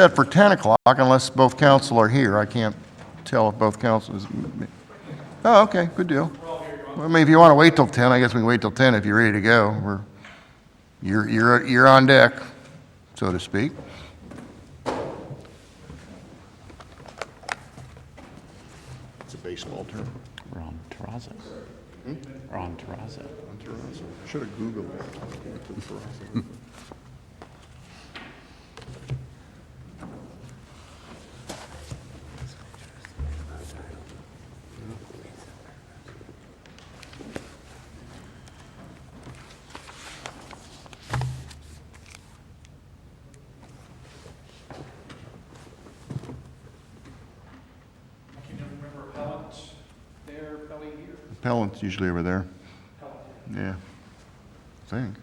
set for 10 o'clock unless both council are here. I can't tell if both councils. Oh, okay, good deal. Well, I mean, if you want to wait till 10, I guess we can wait till 10 if you're ready to go. You're on deck, so to speak. It's a baseball term. We're on terrazzo. We're on terrazzo. Should have Googled that. Appellant's usually over there. Yeah, I think. Is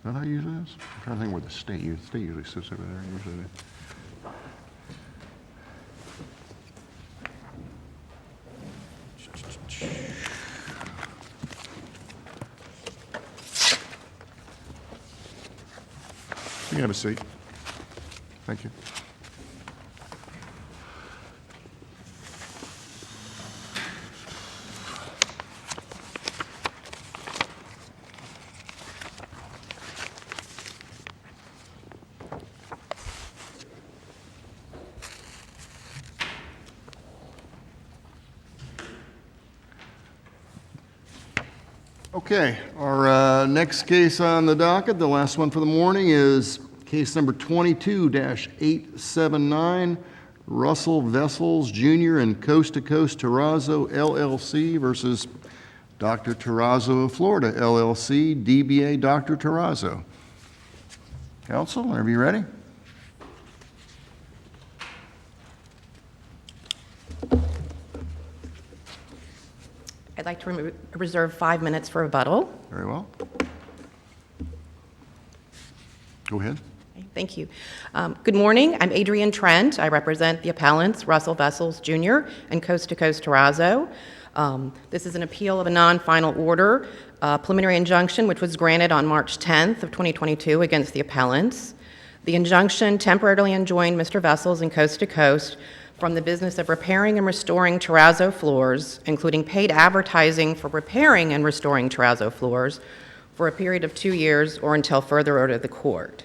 that how it usually is? I'm trying to think where the state usually sits over there. Usually. You can have a seat. Thank you. Okay, our next case on the docket, the last one for the morning, is case number 22-879, Russell Vessels Jr. and Coast to Coast Terrazzo LLC versus Dr. Terrazzo of Florida LLC, DBA Dr. Terrazzo. Counsel, are you ready? I'd like to reserve 5 minutes for rebuttal. Very well. Go ahead. Okay, thank you. Good morning. I'm Adrienne Trent. I represent the appellants Russell Vessels Jr. and Coast to Coast Terrazzo. This is an appeal of a non-final order, preliminary injunction, which was granted on March 10th of 2022 against the appellants. The injunction temporarily enjoined Mr. Vessels and Coast to Coast from the business of repairing and restoring terrazzo floors, including paid advertising for repairing and restoring terrazzo floors, for a period of 2 years or until further order of the court.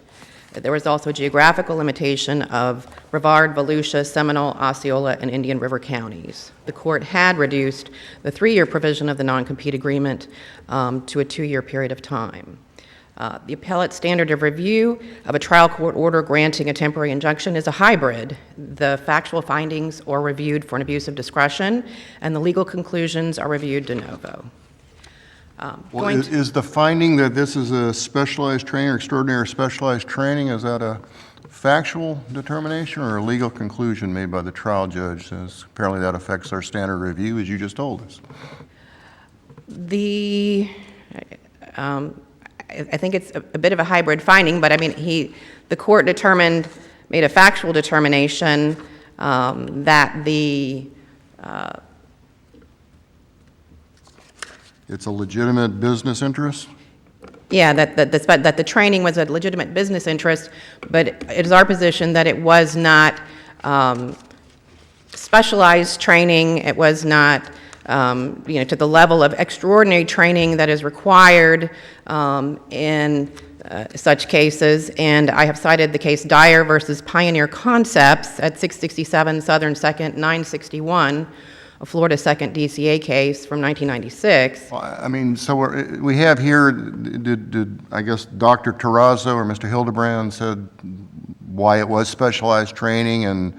There was also a geographical limitation of Brevard, Volusia, Seminole, Osceola, and Indian River counties. The court had reduced the 3-year provision of the non-compete agreement to a 2-year period of time. The appellate standard of review of a trial court order granting a temporary injunction is a hybrid. The factual findings are reviewed for an abuse of discretion, and the legal conclusions are reviewed de novo. Well, is the finding that this is a specialized training or extraordinary specialized training, is that a factual determination or a legal conclusion made by the trial judge, since apparently that affects our standard review, as you just told us? I think it's a bit of a hybrid finding, but I mean, the court made a factual determination that it's a legitimate business interest? Yeah, that the training was a legitimate business interest, but it is our position that it was not specialized training. It was not to the level of extraordinary training that is required in such cases. And I have cited the case Dyer versus Pioneer Concepts at 667 Southern 2nd 961, a Florida 2nd DCA case from 1996. Well, I mean, so we have here, did I guess Dr. Terrazzo or Mr. Hildebrand said why it was specialized training, and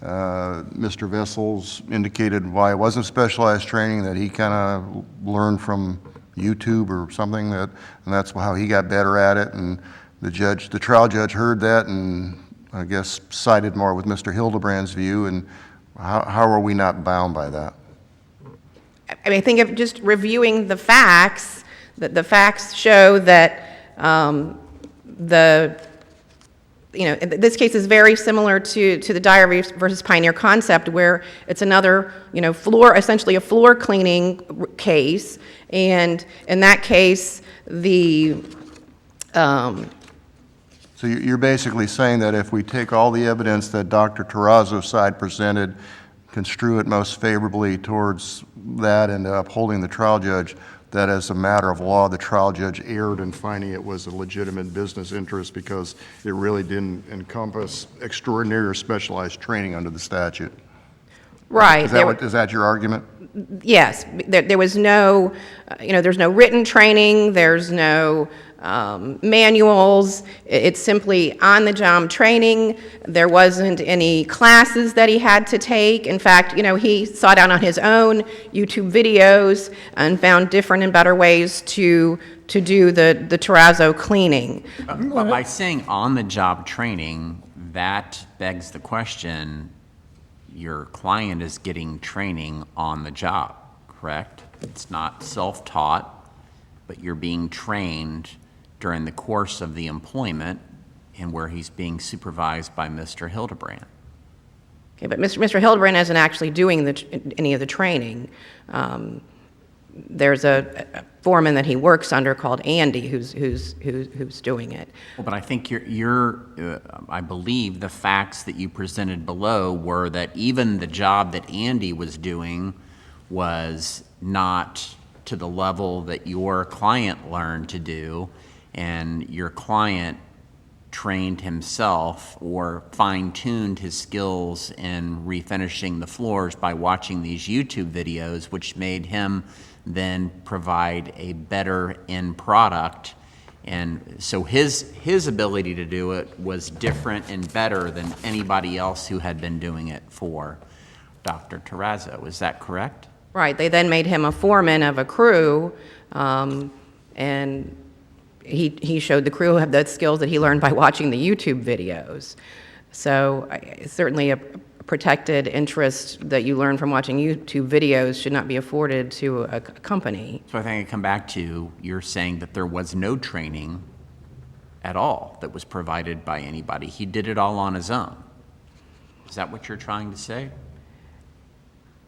Mr. Vessels indicated why it wasn't specialized training, that he kind of learned from YouTube or something, and that's how he got better at it. And the trial judge heard that and I guess sided more with Mr. Hildebrand's view. And how are we not bound by that? I mean, I think of just reviewing the facts, that the facts show that this case is very similar to the Dyer versus Pioneer Concept, where it's another, essentially a floor cleaning case. And in that case, So So you're basically saying that if we take all the evidence that Dr. Terrazzo's side presented, construe it most favorably towards that and upholding the trial judge, that as a matter of law, the trial judge erred in finding it was a legitimate business interest because it really didn't encompass extraordinary or specialized training under the statute. Right. Is that your argument? Yes, there was no, there's no written training, there's no manuals, it's simply on-the-job training. There wasn't any classes that he had to take. In fact, he sought out on his own YouTube videos and found different and better ways to do the terrazzo cleaning. But by saying on-the-job training, that begs the question, your client is getting training on the job, correct? It's not self-taught, but you're being trained during the course of the employment and where he's being supervised by Mr. Hildebrand. Okay, but Mr. Hildebrand isn't actually doing any of the training. There's a foreman that he works under called Andy who's doing it. Well, but I think I believe the facts that you presented below were that even the job that Andy was doing was not to the level that your client learned to do, and your client trained himself or fine-tuned his skills in refinishing the floors by watching these YouTube videos, which made him then provide a better end product. And so his ability to do it was different and better than anybody else who had been doing it for Dr. Terrazzo. Is that correct? Right. They then made him a foreman of a crew, and he showed the crew the skills that he learned by watching the YouTube videos. So it's certainly a protected interest that you learn from watching YouTube videos should not be afforded to a company. So I think I come back to, you're saying that there was no training at all that was provided by anybody. He did it all on his own. Is that what you're trying to say?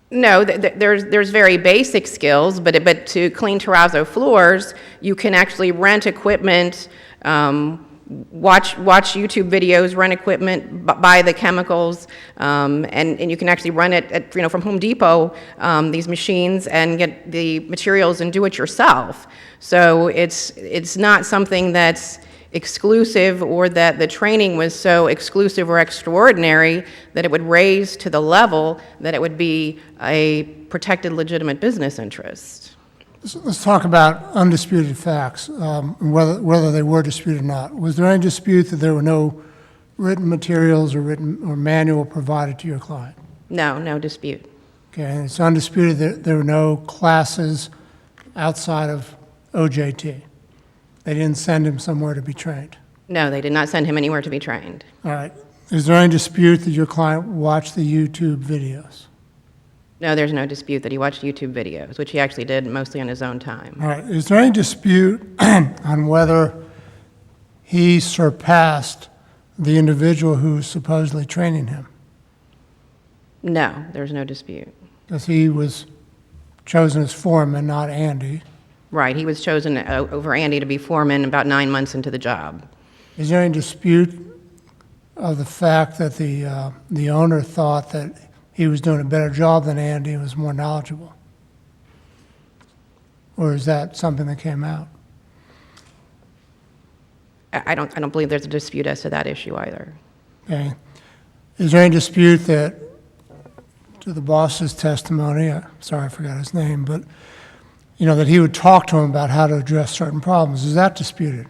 No, there's very basic skills, but to clean terrazzo floors, you can actually rent equipment, watch YouTube videos, rent equipment, buy the chemicals, and you can actually run it from Home Depot, these machines, and get the materials and do it yourself. So it's not something that's exclusive, or that the training was so exclusive or extraordinary that it would raise to the level that it would be a protected legitimate business interest. Let's talk about undisputed facts, whether they were disputed or not. Was there any dispute that there were no written materials or manual provided to your client? No dispute. Okay, and it's undisputed that there were no classes outside of OJT. They didn't send him somewhere to be trained. No, they did not send him anywhere to be trained. All right. Is there any dispute that your client watched the YouTube videos? No, there's no dispute that he watched YouTube videos, which he actually did mostly on his own time. All right. Is there any dispute on whether he surpassed the individual who was supposedly training him? No, there's no dispute. Because he was chosen as foreman, not Andy. Right, he was chosen over Andy to be foreman about 9 months into the job. Is there any dispute of the fact that the owner thought that he was doing a better job than Andy and was more knowledgeable? Or is that something that came out? I don't believe there's a dispute as to that issue either. Okay. Is there any dispute that, to the boss's testimony, sorry I forgot his name, but that he would talk to him about how to address certain problems? Is that disputed?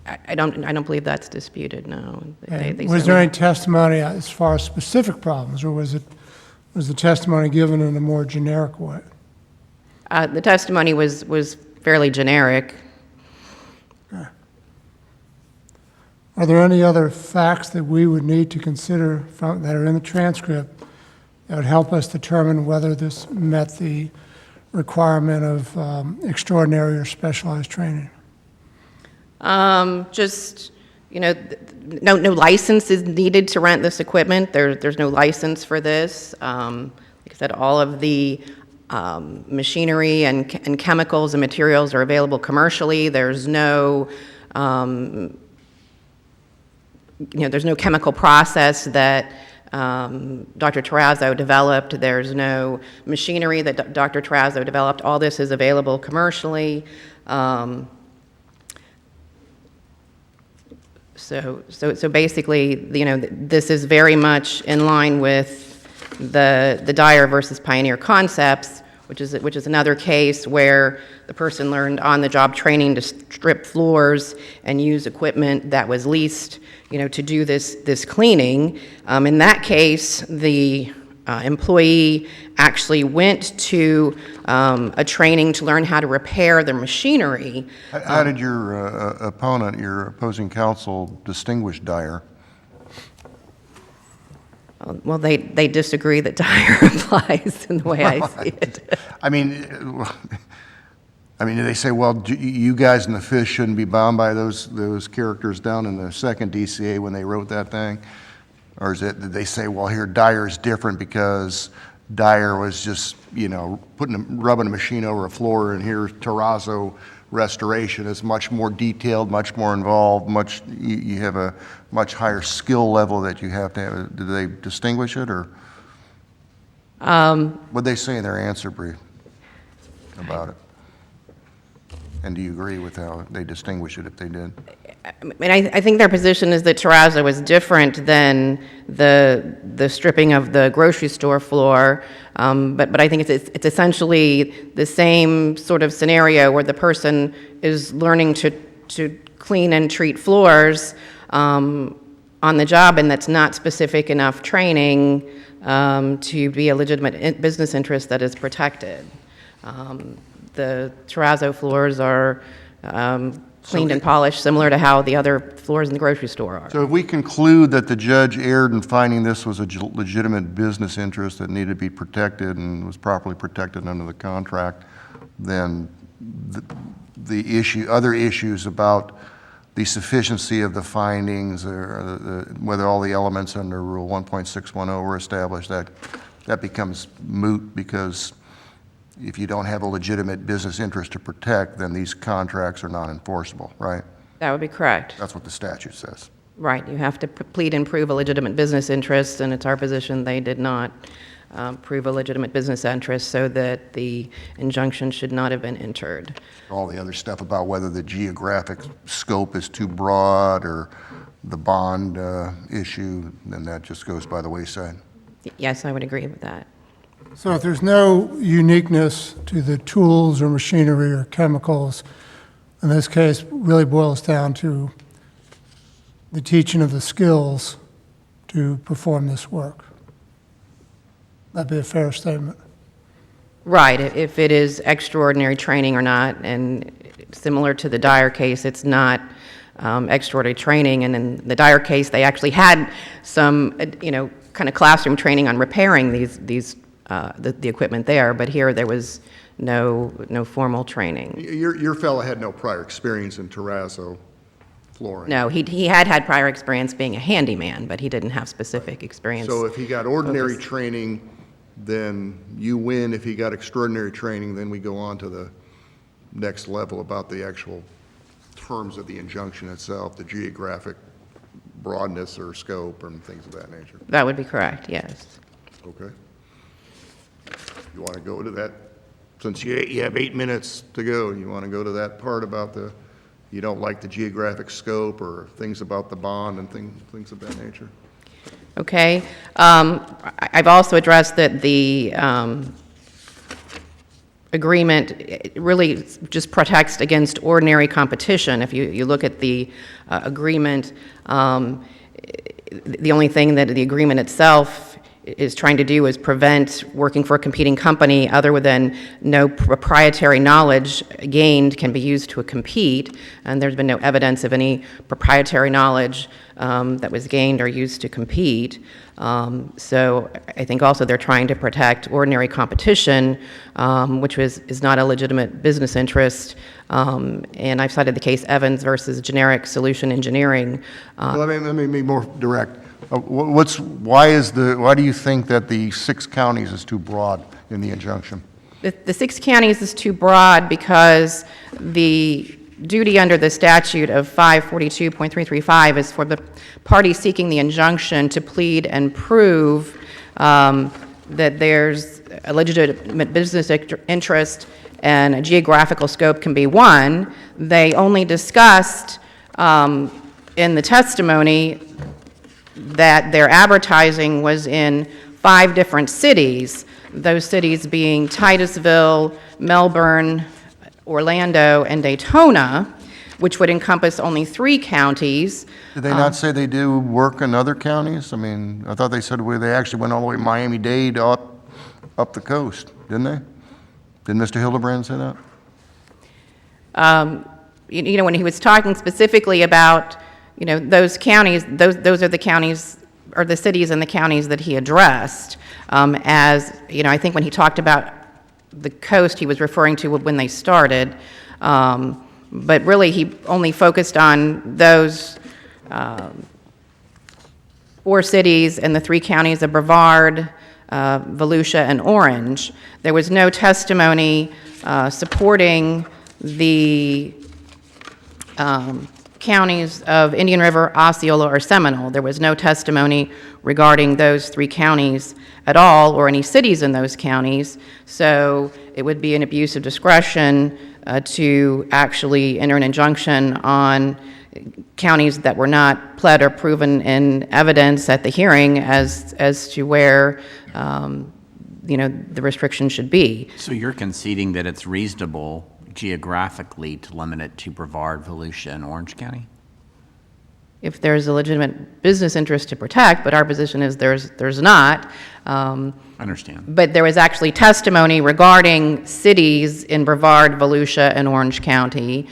I don't believe that's disputed, no. Was there any testimony as far as specific problems, or was the testimony given in a more generic way? The testimony was fairly generic. Are there any other facts that we would need to consider that are in the transcript that would help us determine whether this met the requirement of extraordinary or specialized training? Just, no license is needed to rent this equipment. There's no license for this. Like I said, all of the machinery and chemicals and materials are available commercially. There's no, there's no chemical process that Dr. Terrazzo developed. There's no machinery that Dr. Terrazzo developed. All this is available commercially. So basically, this is very much in line with the Dyer versus Pioneer concepts, which is another case where the person learned on-the-job training to strip floors and use equipment that was leased, to do this cleaning. In that case, the employee actually went to a training to learn how to repair their machinery. How did your opponent, your opposing counsel, distinguish Dyer? Well, they disagree that Dyer applies in the way I see it. I mean, they say, well, you guys in the fish shouldn't be bound by those characters down in the second DCA when they wrote that thing? Or is it that they say, well, here Dyer's different because Dyer was just, rubbing a machine over a floor, and here Terrazzo restoration is much more detailed, much more involved, you have a much higher skill level that you have to have. Do they distinguish it, or what'd they say in their answer brief about it? And do you agree with how they distinguish it if they did? I think their position is that Terrazzo was different than the stripping of the grocery store floor, but I think it's essentially the same sort of scenario where the person is learning to clean and treat floors on the job, and that's not specific enough training to be a legitimate business interest that is protected. The Terrazzo floors are cleaned and polished, similar to how the other floors in the grocery store are. So if we conclude that the judge erred in finding this was a legitimate business interest that needed to be protected and was properly protected under the contract, then the other issues about the sufficiency of the findings, or whether all the elements under Rule 1.610 were established, that becomes moot, because if you don't have a legitimate business interest to protect, then these contracts are not enforceable, right? That would be correct. That's what the statute says. Right. You have to plead and prove a legitimate business interest, and it's our position they did not prove a legitimate business interest, so that the injunction should not have been entered. All the other stuff about whether the geographic scope is too broad or the bond issue, then that just goes by the wayside. Yes, I would agree with that. So if there's no uniqueness to the tools or machinery or chemicals, in this case, really boils down to the teaching of the skills to perform this work. That'd be a fair statement. Right, if it is extraordinary training or not, and similar to the Dyer case, it's not extraordinary training, and in the Dyer case, they actually had some, kind of classroom training on repairing the equipment there, but here there was no formal training. Your fellow had no prior experience in Terrazzo flooring. No, he had prior experience being a handyman, but he didn't have specific experience. So if he got ordinary training, then you win. If he got extraordinary training, then we go on to the next level about the actual terms of the injunction itself, the geographic broadness or scope and things of that nature. That would be correct, yes. Okay. You want to go to that? Since you have 8 minutes to go, you want to go to that part about you don't like the geographic scope or things about the bond and things of that nature? Okay. I've also addressed that the agreement really just protects against ordinary competition. If you look at the agreement, the only thing that the agreement itself is trying to do is prevent working for a competing company other than no proprietary knowledge gained can be used to compete, and there's been no evidence of any proprietary knowledge that was gained or used to compete. So I think also they're trying to protect ordinary competition, which is not a legitimate business interest. And I've cited the case Evans versus Generic Solution Engineering. Let me be more direct. Why do you think that the 6 counties is too broad in the injunction? The 6 counties is too broad because the duty under the statute of 542.335 is for the party seeking the injunction to plead and prove that there's a legitimate business interest and a geographical scope can be one. They only discussed in the testimony that their advertising was in 5 different cities, those cities being Titusville, Melbourne, Orlando, and Daytona, which would encompass only 3 counties. Did they not say they do work in other counties? I mean, I thought they said they actually went all the way Miami-Dade up the coast, didn't they? Did Mr. Hildebrand say that? You know, when he was talking specifically about, you know, those counties, those are the counties, or the cities and the counties that he addressed. As, you know, I think when he talked about the coast, he was referring to when they started. But really, he only focused on those 4 cities and the 3 counties of Brevard, Volusia, and Orange. There was no testimony supporting the counties of Indian River, Osceola, or Seminole. There was no testimony regarding those 3 counties at all, or any cities in those counties. So it would be an abuse of discretion to actually enter an injunction on counties that were not pled or proven in evidence at the hearing as to where you know, the restriction should be. So you're conceding that it's reasonable geographically to limit it to Brevard, Volusia, and Orange County? If there's a legitimate business interest to protect, but our position is there's not. I understand. But there was actually testimony regarding cities in Brevard, Volusia, and Orange County.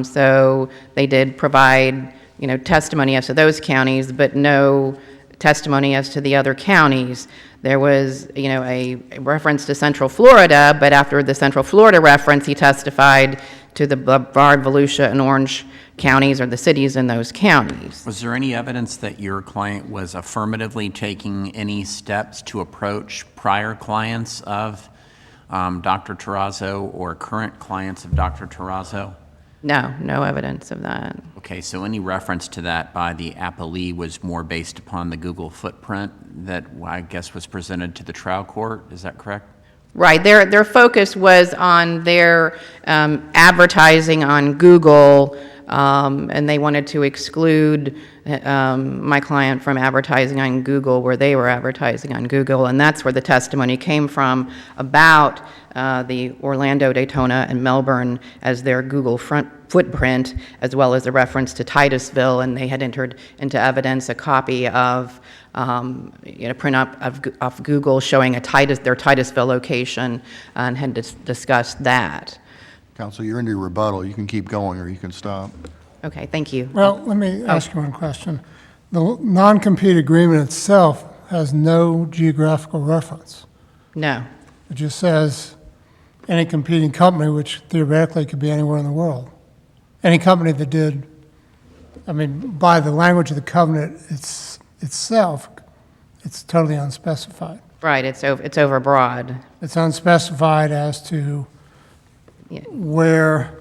So they did provide, you know, testimony as to those counties, but no testimony as to the other counties. There was, you know, a reference to Central Florida, but after the Central Florida reference, he testified to the Brevard, Volusia, and Orange counties, or the cities in those counties. Was there any evidence that your client was affirmatively taking any steps to approach prior clients of Dr. Terrazzo or current clients of Dr. Terrazzo? No, no evidence of that. Okay, so any reference to that by the appellee was more based upon the Google footprint that I guess was presented to the trial court, is that correct? Right, their focus was on their advertising on Google, and they wanted to exclude my client from advertising on Google where they were advertising on Google, and that's where the testimony came from about the Orlando, Daytona, and Melbourne as their Google footprint, as well as a reference to Titusville, and they had entered into evidence a copy of print up of Google showing their Titusville location, and had discussed that. Counsel, you're into your rebuttal. You can keep going or you can stop. Okay, thank you. Well, let me ask you one question. The non-compete agreement itself has no geographical reference. No. It just says any competing company, which theoretically could be anywhere in the world. Any company that did, I mean, by the language of the covenant itself, it's totally unspecified. Right, it's overbroad. It's unspecified as to Yeah. where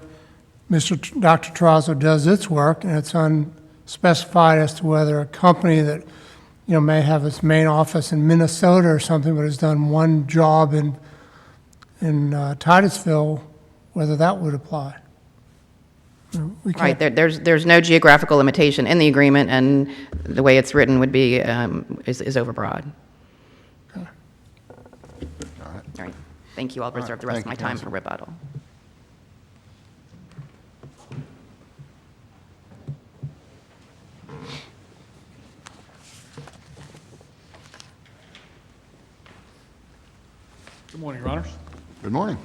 Dr. Terrazzo does its work, and it's unspecified as to whether a company that, you know, may have its main office in Minnesota or something, but has done one job in Titusville, whether that would apply. We Right, can't, there's no geographical limitation in the agreement, and the way it's written would be, is overbroad. All right, thank you. I'll reserve the rest of my thank you, time counsel. for rebuttal. Good morning, Your Honors. Good morning.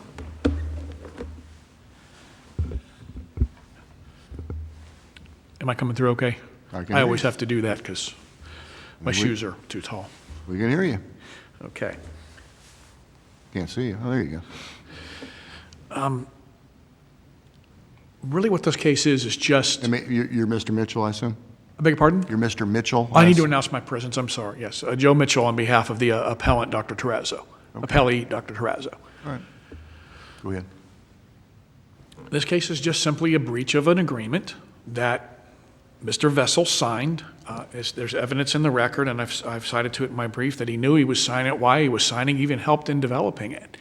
Am I coming through okay? I can I hear always you. have to do that because my shoes are too tall. We can hear you. Okay. Can't see you. Oh, there you go. Really what this case is just, And you're Mr. Mitchell, I assume? I beg your pardon? You're Mr. Mitchell? I need to announce my presence, I'm sorry, yes. Joe Mitchell on behalf of the appellant, Dr. Terrazzo. Appellee, Dr. Terrazzo. All right. Go ahead. This case is just simply a breach of an agreement that Mr. Vessel signed. There's evidence in the record, and I've cited to it in my brief, that he knew he was signing it, why he was signing, even helped in developing it.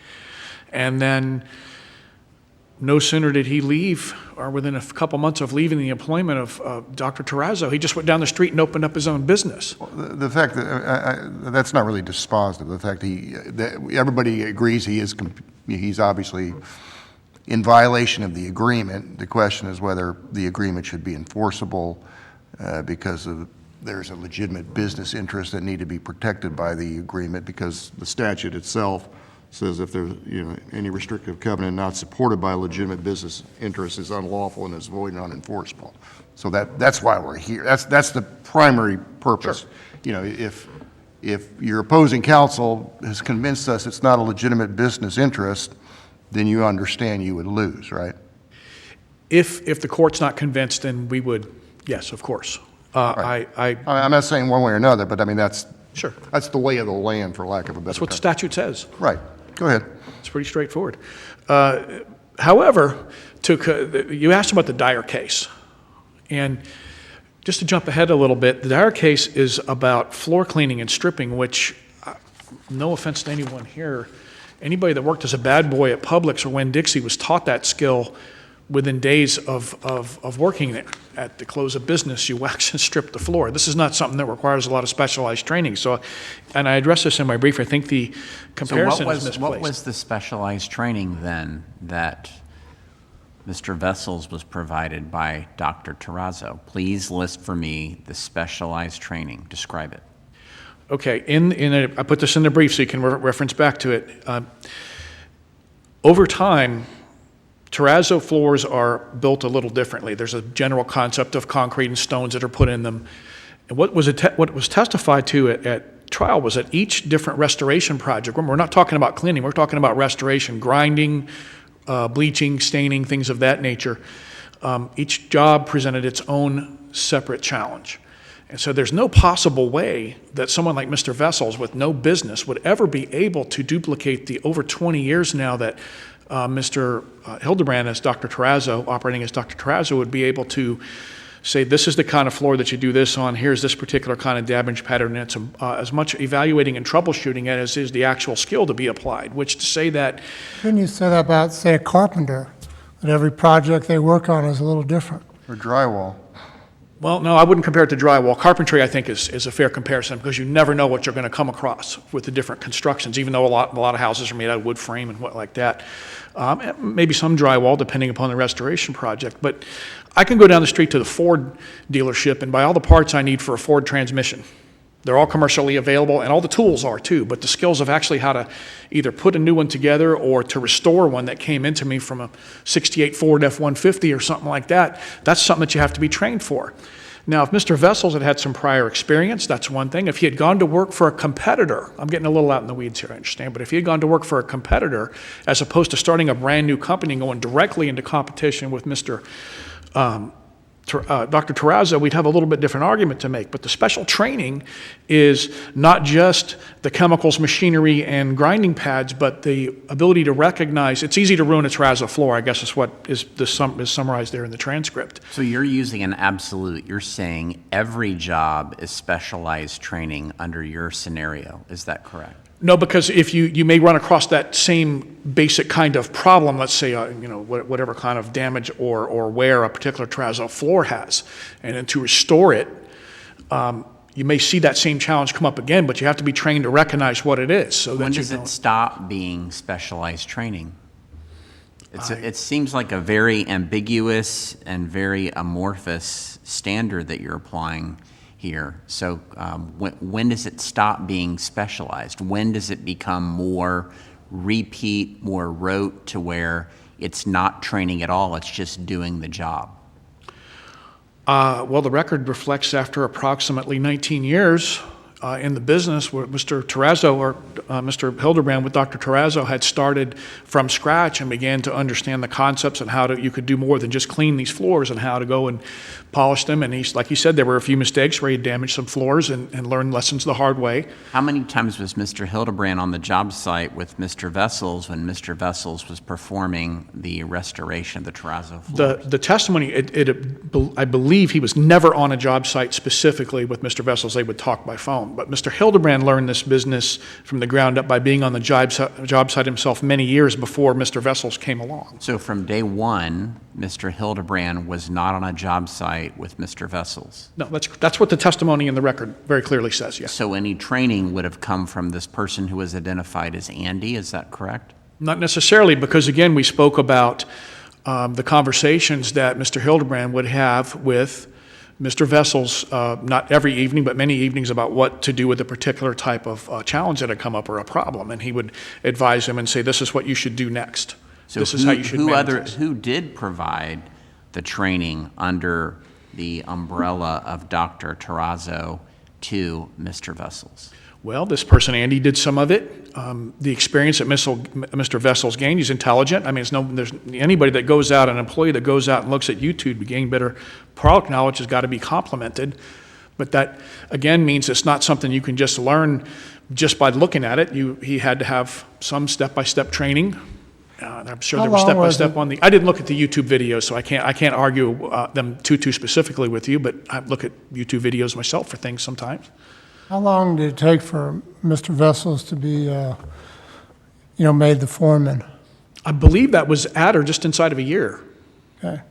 And then no sooner did he leave, or within a couple months of leaving the employment of Dr. Terrazzo, he just went down the street and opened up his own business. The fact that, that's not really dispositive, the fact that everybody agrees he's obviously in violation of the agreement. The question is whether the agreement should be enforceable because there's a legitimate business interest that need to be protected by the agreement, because the statute itself says if there's, any restrictive covenant not supported by a legitimate business interest is unlawful and is void and unenforceable. So that's why we're here. That's the primary purpose. Sure. If your opposing counsel has convinced us it's not a legitimate business interest, then you understand you would lose, right? If the court's not convinced, then we would, yes, of course. Right. I'm not saying one way or another, but I mean, Sure. that's the lay of the land, for lack of a better That's what the term. statute says. Right. Go ahead. It's pretty straightforward. However, you asked about the Dyer case. And just to jump ahead a little bit, the Dyer case is about floor cleaning and stripping, which, no offense to anyone here, anybody that worked as a bad boy at Publix or Winn-Dixie was taught that skill within days of working there. At the close of business, you wax and strip the floor. This is not something that requires a lot of specialized training. So, and I addressed this in my brief, I think the comparison is misplaced. What was the specialized training then that Mr. Vessels was provided by Dr. Terrazzo? Please list for me the specialized training. Describe it. Okay, I put this in the brief so you can reference back to it. Over time, terrazzo floors are built a little differently. There's a general concept of concrete and stones that are put in them. And what was testified to at trial was that each different restoration project, remember, we're not talking about cleaning, we're talking about restoration, grinding, bleaching, staining, things of that nature. Each job presented its own separate challenge. And so there's no possible way that someone like Mr. Vessels with no business would ever be able to duplicate the over 20 years now that Mr. Hildebrand as Dr. Terrazzo, operating as Dr. Terrazzo, would be able to say, this is the kind of floor that you do this on, here's this particular kind of damage pattern, and it's as much evaluating and troubleshooting as is the actual skill to be applied, which to say that, Couldn't you say that about, say, a carpenter, that every project they work on is a little different? Or drywall. well, no, I wouldn't compare it to drywall. Carpentry, I think, is a fair comparison because you never know what you're going to come across with the different constructions, even though a lot of houses are made out of wood frame and what like that. Maybe some drywall, depending upon the restoration project. But I can go down the street to the Ford dealership and buy all the parts I need for a Ford transmission. They're all commercially available, and all the tools are too, but the skills of actually how to either put a new one together or to restore one that came into me from a 68 Ford F-150 or something like that, that's something that you have to be trained for. Now, if Mr. Vessels had some prior experience, that's one thing. If he had gone to work for a competitor, I'm getting a little out in the weeds here, I understand, but if he had gone to work for a competitor as opposed to starting a brand new company and going directly into competition with Dr. Terrazzo, we'd have a little bit different argument to make. But the special training is not just the chemicals, machinery, and grinding pads, but the ability to recognize. It's easy to ruin a terrazzo floor, I guess is what is summarized there in the transcript. So you're using an absolute. You're saying every job is specialized training under your scenario. Is that correct? No, because if you may run across that same basic kind of problem, let's say, whatever kind of damage or wear a particular terrazzo floor has, and then to restore it, you may see that same challenge come up again, but you have to be trained to recognize what it is. So When that does it stop being specialized training? It seems like a very ambiguous and very amorphous standard that you're applying here. So when does it stop being specialized? When does it become more repeat, more rote, to where it's not training at all, it's just doing the job? Well, the record reflects after approximately 19 years, in the business where Mr. Terrazzo or Mr. Hildebrand with Dr. Terrazzo had started from scratch and began to understand the concepts and how you could do more than just clean these floors and how to go and polish them. And like he said, there were a few mistakes where he damaged some floors and learned lessons the hard way. How many times was Mr. Hildebrand on the job site with Mr. Vessels when Mr. Vessels was performing the restoration of the terrazzo floors? The testimony, I believe he was never on a job site specifically with Mr. Vessels. They would talk by phone. But Mr. Hildebrand learned this business from the ground up by being on the job site himself many years before Mr. Vessels came along. So from day one, Mr. Hildebrand was not on a job site with Mr. Vessels? No, that's what the testimony in the record very clearly says, yes. So any training would have come from this person who was identified as Andy, is that correct? Not necessarily, because again, we spoke about the conversations that Mr. Hildebrand would have with Mr. Vessels, not every evening, but many evenings, about what to do with a particular type of challenge that had come up or a problem. And he would advise him and say, this is what you should do next. So this is how you should manage this. Who did provide the training under the umbrella of Dr. Terrazzo to Mr. Vessels? Well, this person, Andy, did some of it. The experience that Mr. Vessels gained, he's intelligent. I mean, there's anybody that goes out, an employee that goes out and looks at YouTube to gain better product knowledge has got to be complimented. But that, again, means it's not something you can just learn just by looking at it. He had to have some step-by-step training. I'm sure How there was long was step-by-step it? on the, I didn't look at the YouTube videos, so I can't argue them too specifically with you, but I look at YouTube videos myself for things sometimes. How long did it take for Mr. Vessels to be, made the foreman? I believe that was at or just inside of a year. Okay.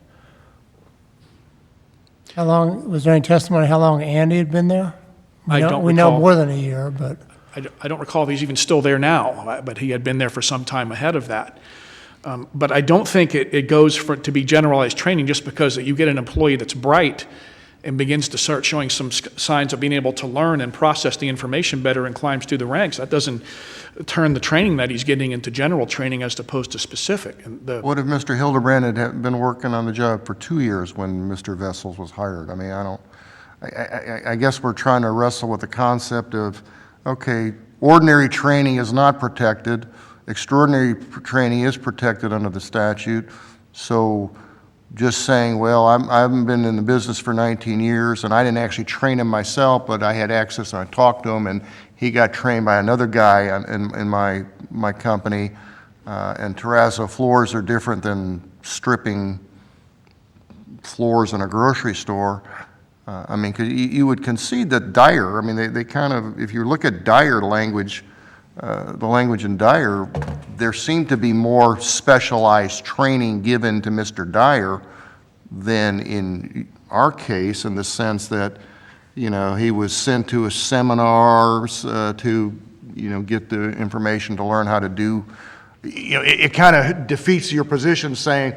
How long, was there any testimony how long Andy had been there? I don't We know recall. more than a year, but, I don't recall if he's even still there now, but he had been there for some time ahead of that. But I don't think it goes to be generalized training just because you get an employee that's bright and begins to start showing some signs of being able to learn and process the information better and climbs through the ranks. That doesn't turn the training that he's getting into general training as opposed to specific. And What if Mr. Hildebrand had been working on the job for 2 years when Mr. Vessels was hired? I mean, I guess we're trying to wrestle with the concept of, okay, ordinary training is not protected, extraordinary training is protected under the statute, so just saying, well, I haven't been in the business for 19 years, and I didn't actually train him myself, but I had access and I talked to him, and he got trained by another guy in my company, and terrazzo floors are different than stripping floors in a grocery store. I mean, 'cause you would concede that Dyer, I mean, they kind of, if you look at Dyer language, the language in Dyer, there seemed to be more specialized training given to Mr. Dyer than in our case, in the sense that, he was sent to a seminars to, get the information to learn how to do. It kind of defeats your position saying,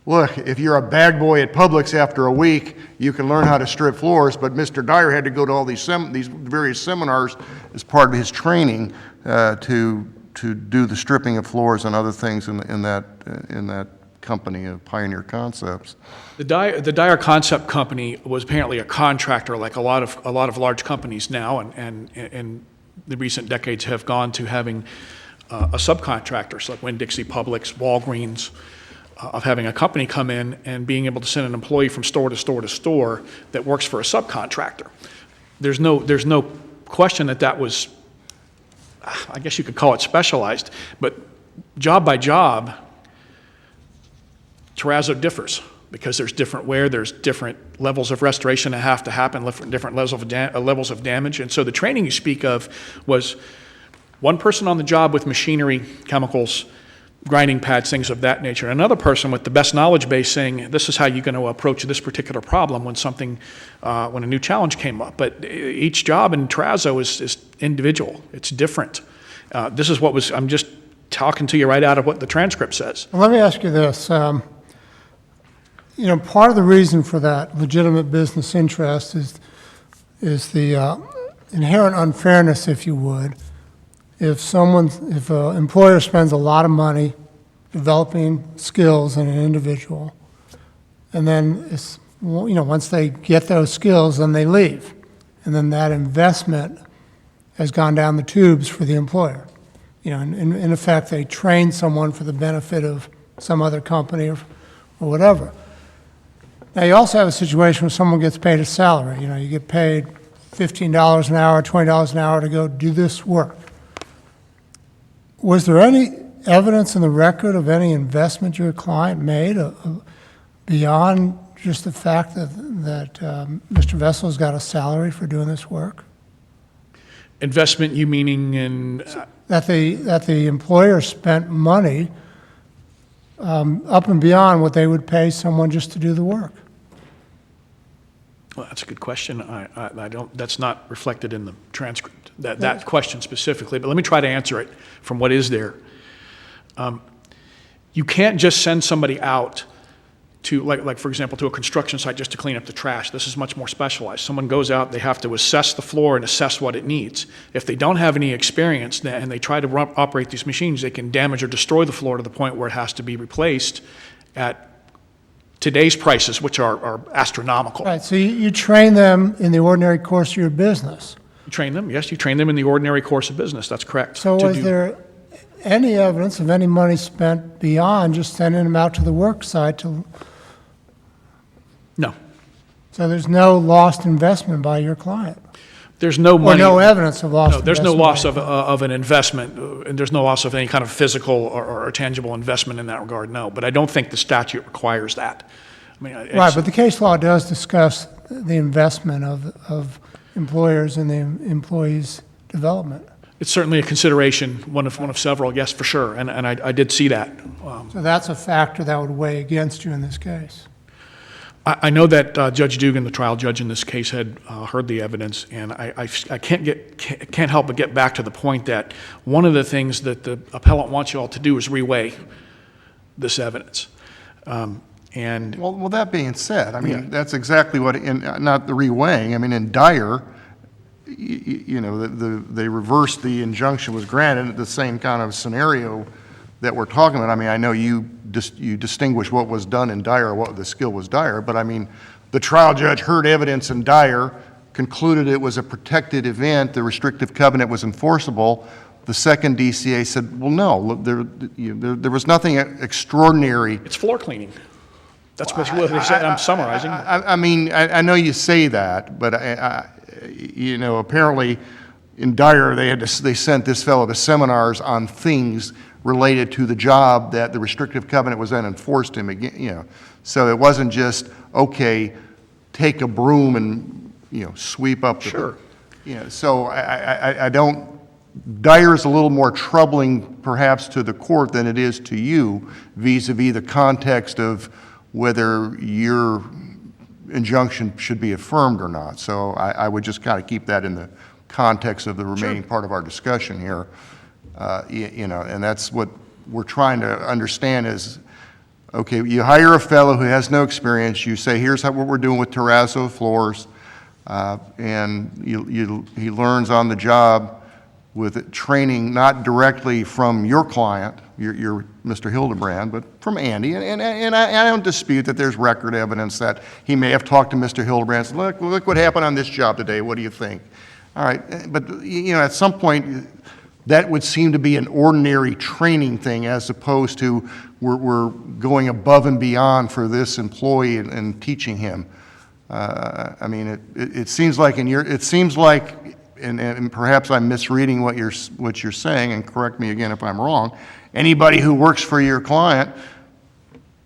look, if you're a bag boy at Publix after a week, you can learn how to strip floors, but Mr. Dyer had to go to all these various seminars as part of his training to do the stripping of floors and other things in that company of Pioneer Concepts. The Dyer Concept Company was apparently a contractor, like a lot of large companies now, and in the recent decades have gone to having a subcontractor, so like Winn-Dixie, Publix, Walgreens, of having a company come in and being able to send an employee from store to store to store that works for a subcontractor. There's no question that was, I guess you could call it specialized, but job by job, terrazzo differs because there's different wear, there's different levels of restoration that have to happen, different levels of damage. And so the training you speak of was one person on the job with machinery, chemicals, grinding pads, things of that nature. Another person with the best knowledge base saying, this is how you're going to approach this particular problem when when a new challenge came up. But each job in terrazzo is individual. It's different. This is I'm just talking to you right out of what the transcript says. well, let me ask you this. Part of the reason for that legitimate business interest is the inherent unfairness, if you would. If an employer spends a lot of money developing skills in an individual, and then once they get those skills, then they leave, and then that investment has gone down the tubes for the employer. You know, in effect, they train someone for the benefit of some other company or whatever. Now, you also have a situation where someone gets paid a salary. You know, you get paid $15 an hour, $20 an hour to go do this work. Was there any evidence in the record of any investment your client made beyond just the fact that Mr. Vessel's got a salary for doing this work? Investment, you meaning in, That the employer spent money up and beyond what they would pay someone just to do the work? well, that's a good question. I don't, that's not reflected in the transcript, that question specifically, but let me try to answer it from what is there. You can't just send somebody out to, like for example, to a construction site just to clean up the trash. This is much more specialized. Someone goes out, they have to assess the floor and assess what it needs. If they don't have any experience and they try to operate these machines, they can damage or destroy the floor to the point where it has to be replaced at today's prices, which are astronomical. Right, so you train them in the ordinary course of your business. You train them, yes, you train them in the ordinary course of business, that's correct. So To was do- there any evidence of any money spent beyond just sending them out to the work site to, No, so there's no lost investment by your client? there's no Or money. no evidence of lost No, there's no investment loss by of, your client? of an investment, and there's no loss of any kind of physical or tangible investment in that regard, no. But I don't think the statute requires that. I mean, it's- Right, but the case law does discuss the investment of employers in the employees' development. It's certainly a consideration, one of several, yes, for sure, and I did see that. So that's a factor that would weigh against you in this case. I know that Judge Dugan, the trial judge in this case, had heard the evidence, and I can't help but get back to the point that one of the things that the appellant wants you all to do is reweigh this evidence. And Well, that being said, I Yeah. mean, that's exactly what, not the reweighing, I mean, in Dyer, you know, they reversed the injunction was granted, the same kind of scenario that we're talking about. I mean, I know you distinguish what was done in Dyer, what the skill was Dyer, but I mean, the trial judge heard evidence in Dyer, concluded it was a protected event, the restrictive covenant was enforceable. The second DCA said, well, no, look, there was nothing extraordinary. it's floor cleaning. That's what they said, I'm summarizing. I mean, I know you say that, but you know, apparently in Dyer, they sent this fellow to seminars on things related to the job that the restrictive covenant was then enforced him again, you know. So it wasn't just, okay, take a broom and, you know, sweep up the. Sure. You know, so I don't, Dyer is a little more troubling perhaps to the court than it is to you vis-a-vis the context of whether your injunction should be affirmed or not. So I would just kind of keep that in the context of the remaining part of our discussion here. You know, and that's what we're trying to understand is, okay, you hire a fellow who has no experience, you say, here's what we're doing with terrazzo floors, and he learns on the job with training not directly from your client, your Mr. Hildebrand, but from Andy. And I don't dispute that there's record evidence that he may have talked to Mr. Hildebrand and said, look what happened on this job today, what do you think? All right, but you know, at some point, that would seem to be an ordinary training thing as opposed to we're going above and beyond for this employee and teaching him. I mean, it seems like and perhaps I'm misreading what you're saying, and correct me again if I'm wrong. Anybody who works for your client,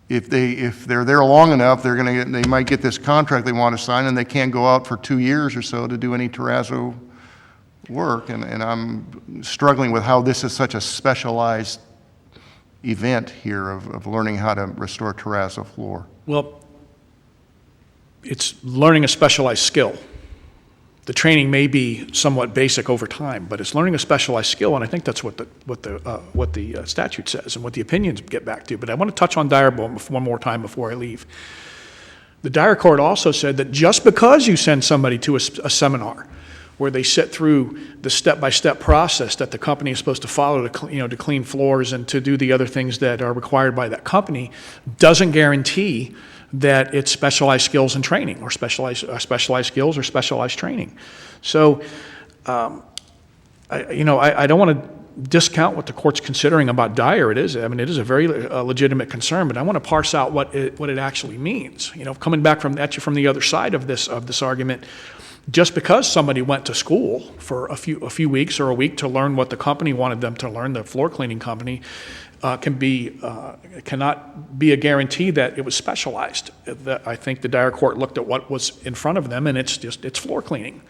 if they're there long enough, they might get this contract they want to sign, and they can't go out for 2 years or so to do any terrazzo work. And I'm struggling with how this is such a specialized event here of learning how to restore terrazzo floor. Well, it's learning a specialized skill. The training may be somewhat basic over time, but it's learning a specialized skill, and I think that's what the statute says and what the opinions get back to. But I want to touch on Dyer one more time before I leave. The Dyer court also said that just because you send somebody to a seminar where they sit through the step-by-step process that the company is supposed to follow to clean floors and to do the other things that are required by that company, doesn't guarantee that it's specialized skills and training, or specialized skills or specialized training. So, I don't want to discount what the court's considering about Dyer. It is a very legitimate concern, but I want to parse out what it actually means. Coming back from the other side of this argument, just because somebody went to school for a few weeks or a week to learn what the company wanted them to learn, the floor cleaning company, cannot be a guarantee that it was specialized. I think the Dyer court looked at what was in front of them, and it's floor cleaning.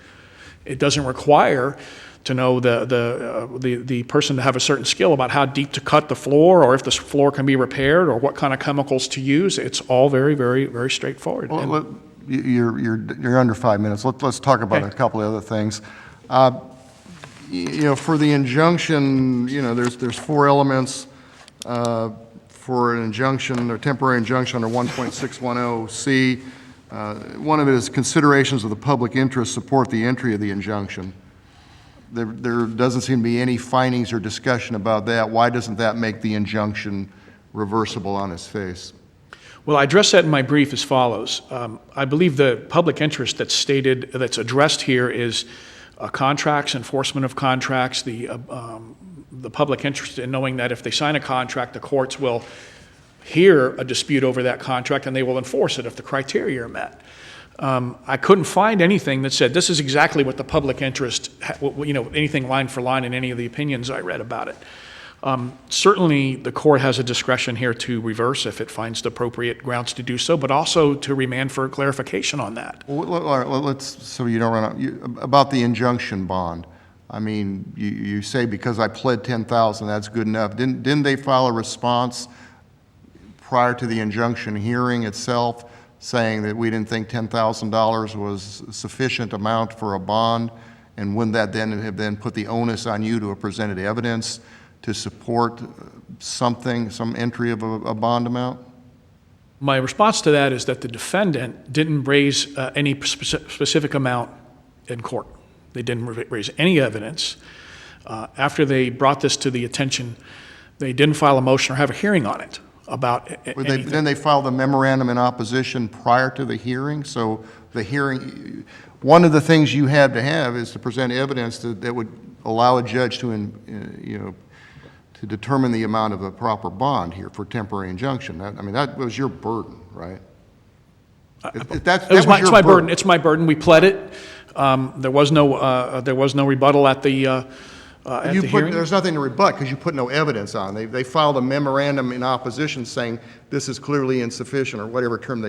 It doesn't require to know the person to have a certain skill about how deep to cut the floor, or if the floor can be repaired, or what kind of chemicals to use. It's all very, very, very straightforward. Well, you're under 5 minutes. Let's talk about Okay. a couple of other things. For the injunction, there's 4 elements for an injunction or temporary injunction under 1.610C. One of it is considerations of the public interest support the entry of the injunction. There doesn't seem to be any findings or discussion about that. Why doesn't that make the injunction reversible on its face? Well, I addressed that in my brief as follows. I believe the public interest that's addressed here is contracts, enforcement of contracts, the public interest in knowing that if they sign a contract, the courts will hear a dispute over that contract and they will enforce it if the criteria are met. I couldn't find anything that said this is exactly what the public interest, anything line for line in any of the opinions I read about it. Certainly, the court has a discretion here to reverse if it finds the appropriate grounds to do so, but also to remand for clarification on that. Well, all right, let's, so you don't run out, about the injunction bond. I mean, you say because I pled $10,000, that's good enough. Didn't they file a response prior to the injunction hearing itself saying that we didn't think $10,000 was a sufficient amount for a bond? And wouldn't that then have put the onus on you to have presented evidence to support something, some entry of a bond amount? My response to that is that the defendant didn't raise any specific amount in court. They didn't raise any evidence. After they brought this to the attention, they didn't file a motion or have a hearing on it about anything. Then they filed a memorandum in opposition prior to the hearing. So the hearing, one of the things you had to have is to present evidence that would allow a judge to determine the amount of a proper bond here for temporary injunction. That was your burden, right? It's my burden. It's my burden. We pled it. There was no rebuttal at the hearing. There's nothing to rebut because you put no evidence on. They filed a memorandum in opposition saying this is clearly insufficient, or whatever term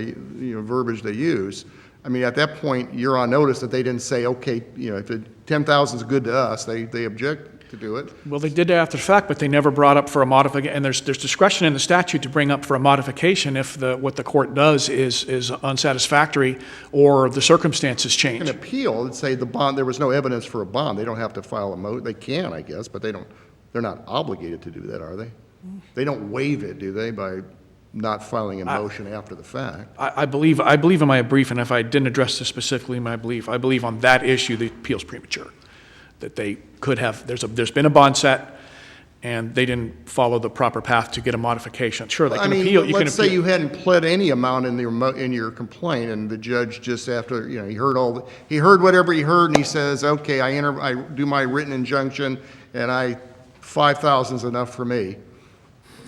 verbiage they use. I mean, at that point, you're on notice that they didn't say, okay, if 10,000 is good to us, they object to do it. Well, they did it after the fact, but they never brought up for a modification. And there's discretion in the statute to bring up for a modification if what the court does is unsatisfactory or the circumstances change. An appeal and say the bond, there was no evidence for a bond. They don't have to file a motion. They can, I guess, but they're not obligated to do that, are they? They don't waive it, do they, by not filing a motion after the fact? I believe in my brief, and if I didn't address this specifically in my brief, I believe on that issue the appeal's premature. That they could have, there's been a bond set, and they didn't follow the proper path to get a modification. Sure, they can appeal. Let's say you hadn't pled any amount in your complaint, and the judge just after he heard whatever he heard, and he says, okay, I do my written injunction, and 5,000 is enough for me.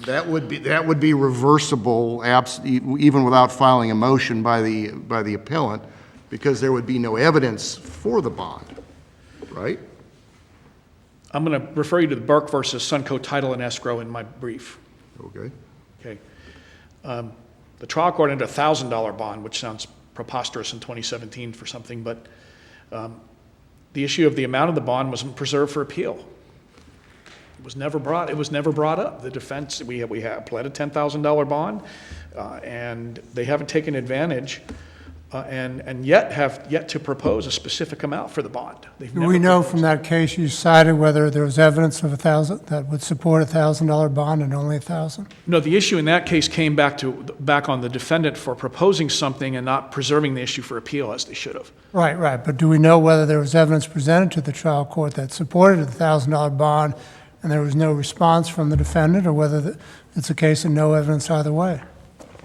That would be reversible, even without filing a motion by the appellant, because there would be no evidence for the bond, right? I'm going to refer you to the Burke versus Sunco title and escrow in my brief. Okay. Okay. The trial court entered a $1,000 bond, which sounds preposterous in 2017 for something, but the issue of the amount of the bond wasn't preserved for appeal. It was never brought up. The defense, we have pled a $10,000 bond, and they haven't taken advantage and yet have yet to propose a specific amount for the bond. Do we know from that case you cited whether there was evidence of that would support a $1,000 bond and only 1,000? No, the issue in that case came back on the defendant for proposing something and not preserving the issue for appeal as they should have. Right. But do we know whether there was evidence presented to the trial court that supported a $1,000 bond and there was no response from the defendant, or whether it's a case of no evidence either way?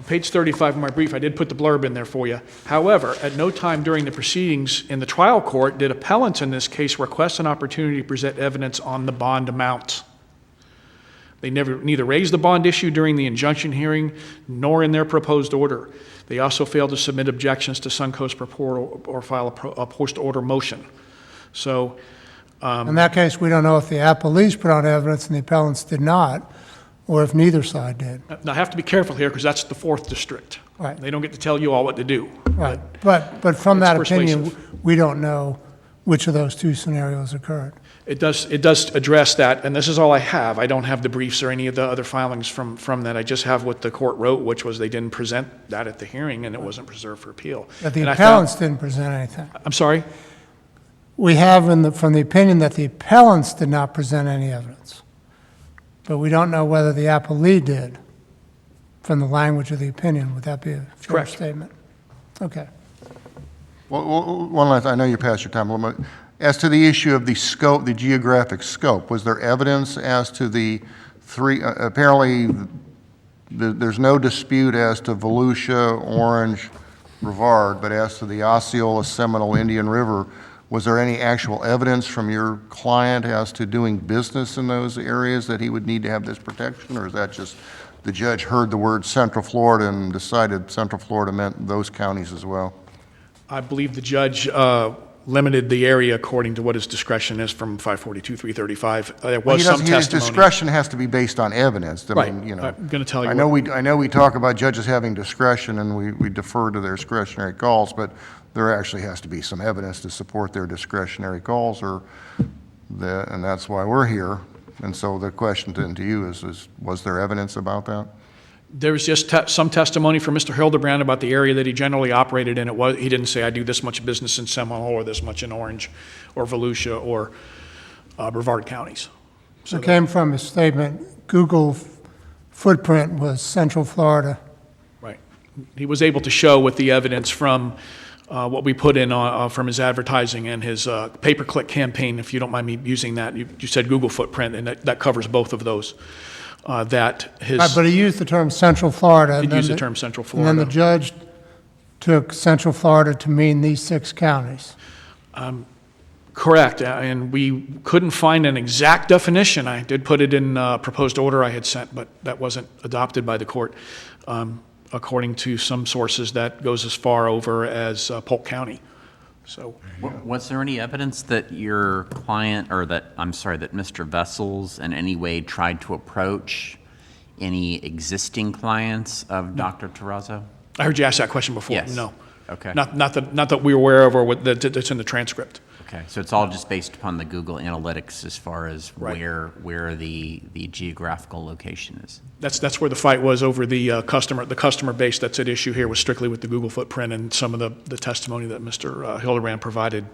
Page 35 of my brief, I did put the blurb in there for you. However, at no time during the proceedings in the trial court did appellants in this case request an opportunity to present evidence on the bond amount. They neither raised the bond issue during the injunction hearing nor in their proposed order. They also failed to submit objections to Suncoast report or file a post-order motion. So, In that case, we don't know if the appellees put on evidence and the appellants did not, or if neither side did. now I have to be careful here because that's the 4th District. Right. They don't get to tell you all what to do. Right, but from that It's opinion, persuasive. we don't know which of those two scenarios occurred. It does address that, and this is all I have. I don't have the briefs or any of the other filings from that. I just have what the court wrote, which was they didn't present that at the hearing, and it wasn't preserved for appeal. But the And I found- appellants didn't present anything. I'm sorry? We have from the opinion that the appellants did not present any evidence. But we don't know whether the appellee did, from the language of the opinion. Would that be a fair Correct. statement? Okay. Well, one last, I know you're past your time limit. As to the issue of the scope, the geographic scope, was there evidence as to the three, apparently, there's no dispute as to Volusia, Orange, Brevard, but as to the Osceola, Seminole, Indian River, was there any actual evidence from your client as to doing business in those areas that he would need to have this protection, or is that just the judge heard the word Central Florida and decided Central Florida meant those counties as well? I believe the judge limited the area according to what his discretion is from 542-335. There Well, was he some doesn't- His testimony. discretion has to be based on evidence. I Right. mean, you know, I'm gonna tell you I know we talk about judges having discretion, and we defer to their discretionary calls, but there actually has to be some evidence to support their discretionary calls, and that's why we're here. And so the question then to you is was there evidence about that? There was just some testimony from Mr. Hildebrand about the area that he generally operated in. He didn't say, I do this much business in Seminole or this much in Orange or Volusia or Brevard counties. So it came from a statement, Google footprint was Central Florida. Right. He was able to show with the evidence from what we put in from his advertising and his pay-per-click campaign, if you don't mind me using that. You said Google footprint, and that covers both of those. That his, But he used the term Central Florida. and He'd then use the term Central And then the Florida. judge took Central Florida to mean these 6 counties. Correct, and we couldn't find an exact definition. I did put it in a proposed order I had sent, but that wasn't adopted by the court. According to some sources, that goes as far over as Polk County. So, Was there any evidence that your client, or that Mr. Vessels in any way tried to approach any existing clients of Dr. Terrazzo? I heard you ask that question before. Yes. No. Okay. Not that we're aware of or that's in the transcript. Okay, so it's all just based upon the Google Analytics as far as Right. where the geographical location is? That's where the fight was over the customer base that's at issue here was strictly with the Google footprint and some of the testimony that Mr. Hildebrand provided.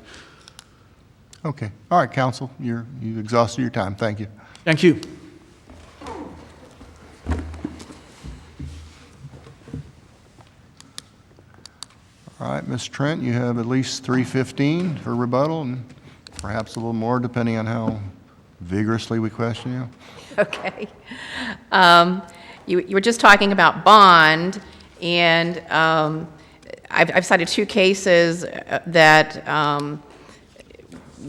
Okay. All right, counsel, you've exhausted your time. Thank you. Thank you. All right, Ms. Trent, you have at least 3:15 for rebuttal, and perhaps a little more, depending on how vigorously we question you. Okay. You were just talking about bond, and I've cited 2 cases that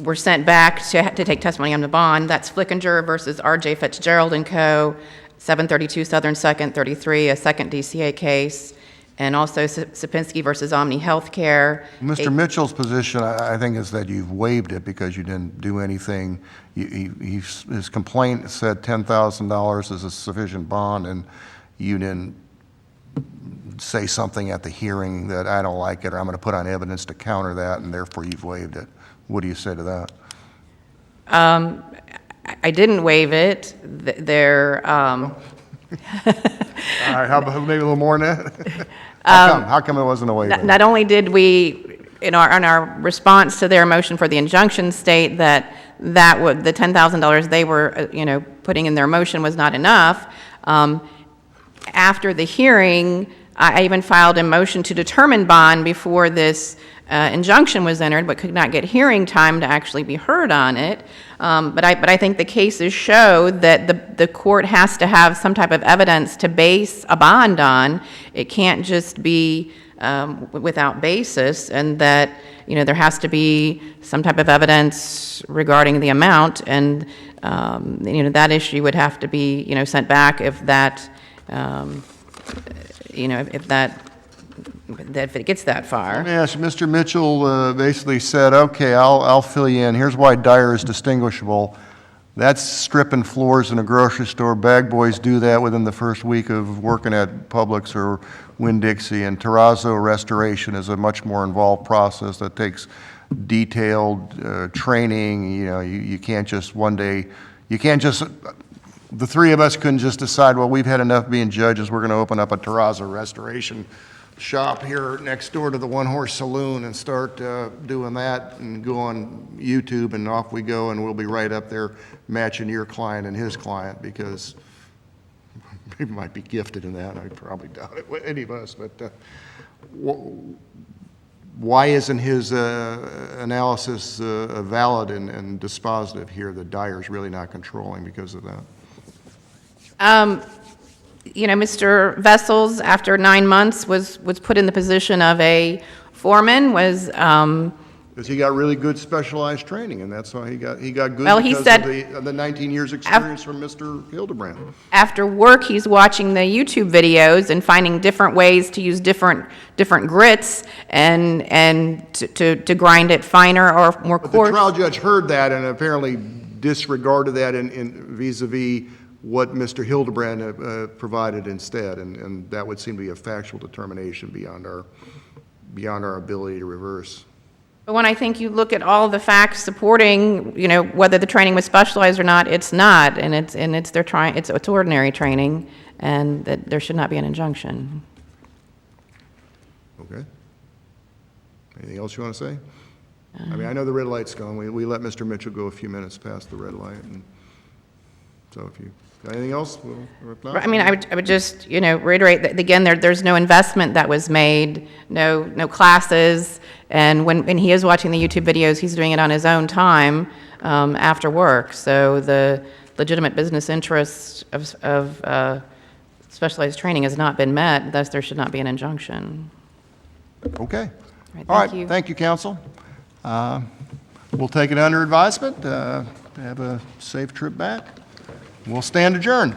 were sent back to take testimony on the bond. That's Flickinger versus R.J. Fitzgerald and Co., 732 Southern 2nd 33, a second DCA case, and also Sipinski versus Omni Healthcare. Mr. Mitchell's position, I think, is that you've waived it because you didn't do anything. His complaint said $10,000 is a sufficient bond, and you didn't say something at the hearing that I don't like it, or I'm going to put on evidence to counter that, and therefore you've waived it. What do you say to that? I didn't waive it. They're, All right, how about maybe a little more than that? How come it wasn't a waiver? not only did we, in our response to their motion for the injunction, state that the $10,000 they were, putting in their motion was not enough. After the hearing, I even filed a motion to determine bond before this injunction was entered, but could not get hearing time to actually be heard on it. But I think the cases show that the court has to have some type of evidence to base a bond on. It can't just be without basis, and that, there has to be some type of evidence regarding the amount, and, that issue would have to be, sent back if that, if it gets that far. Yes, Mr. Mitchell basically said, okay, I'll fill you in. Here's why Dyer is distinguishable. That's stripping floors in a grocery store. Bag boys do that within the first week of working at Publix or Winn-Dixie. And terrazzo restoration is a much more involved process that takes detailed training. You can't just one day, the three of us couldn't just decide, well, we've had enough being judges, we're going to open up a terrazzo restoration shop here next door to the One Horse Saloon and start doing that and go on YouTube, and off we go, and we'll be right up there matching your client and his client, because we might be gifted in that. I probably doubt it, any of us, but why isn't his analysis valid and dispositive here that Dyer's really not controlling because of that? Mr. Vessels, after 9 months, was put in the position of a foreman, Because he got really good specialized training, and that's why he got good Well, he because said- of the 19 years experience from Mr. Hildebrand. after work, he's watching the YouTube videos and finding different ways to use different grits and to grind it finer or more But the coarse. trial judge heard that and apparently disregarded that in vis-à-vis what Mr. Hildebrand provided instead, and that would seem to be a factual determination beyond our ability to reverse. But when I think you look at all the facts supporting, whether the training was specialized or not, it's not, and it's ordinary training, and that there should not be an injunction. Okay? Anything else you want to say? I know the red light's gone. We let Mr. Mitchell go a few minutes past the red light, and so if you got anything else, we'll reply. I would just, reiterate that, again, there's no investment that was made, no classes, and when he is watching the YouTube videos, he's doing it on his own time after work. So the legitimate business interest of specialized training has not been met, thus there should not be an injunction. Okay. Right, All right, thank you. thank you, counsel. We'll take it under advisement. Have a safe trip back. We'll stand adjourned.